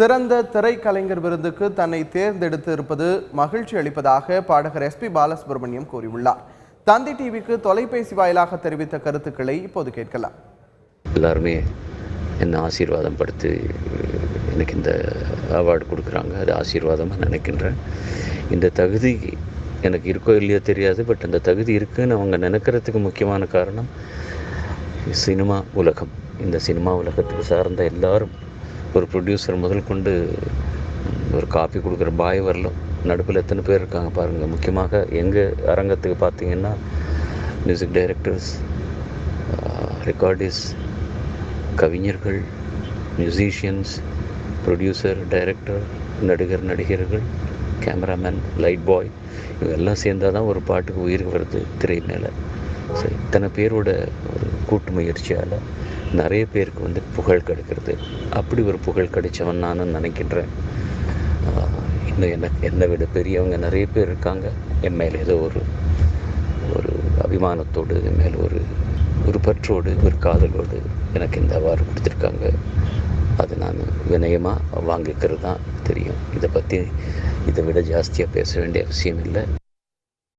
சிறந்த திரைக்கலைஞர் விருதுக்கு தன்னை தேர்ந்தெடுத்து இருப்பது மகிழ்ச்சி அளிப்பதாக பாடகர் எஸ்பி பாலசுப்ரமணியம் கூறியுள்ளார். தந்தி டிவிக்கு தொலைபேசி வாயிலாக தெரிவித்த கருத்துக்களை இப்போது கேட்கலாம். எல்லாருமே என்ன ஆசீர்வாதம் படுத்து எனக்கு இந்த அவார்டு கொடுக்குறாங்க. அது ஆசீர்வாதமாக நினைக்கின்றேன். இந்த தகுதி எனக்கு இருக்கோ இல்லையோ தெரியாது, பட் அந்த தகுதி இருக்குன்னு அவங்க நினைக்கிறதுக்கு முக்கியமான காரணம் சினிமா உலகம். இந்த சினிமா உலகத்துக்கு சார்ந்த எல்லாரும், ஒரு ப்ரொடியூசர் முதல் கொண்டு ஒரு காப்பி கொடுக்குற பாய் வரலாம், நடுப்பில் எத்தனை பேர் இருக்காங்க பாருங்கள். முக்கியமாக எங்கள் அரங்கத்துக்கு பார்த்தீங்கன்னா மியூசிக் டைரக்டர்ஸ், ரெக்கார்டிஸ்ட், கவிஞர்கள், மியூசிஷியன்ஸ், ப்ரொடியூசர், டைரக்டர், நடிகர்கள், கேமராமேன், லைட் பாய், இவெல்லாம் சேர்ந்தால் தான் ஒரு பாட்டுக்கு உயிர் வருது திரை மேலே. ஸோ இத்தனை பேரோட ஒரு கூட்டு முயற்சியால் நிறைய பேருக்கு புகழ் கிடைக்கிறது. அப்படி ஒரு புகழ் கிடைச்சவன் நான் நினைக்கின்றேன். இன்னும் என்னை விட பெரியவங்க நிறைய பேர் இருக்காங்க. என் மேலே ஏதோ ஒரு அபிமானத்தோடு, என் மேலே ஒரு பற்றோடு, ஒரு காதலோடு எனக்கு இந்த அவார்டு கொடுத்துருக்காங்க. அது நான் வினயமாக வாங்கிக்கிறது தான் தெரியும். இதை பற்றி இதை விட ஜாஸ்தியாக பேச வேண்டிய அவசியம் இல்லை.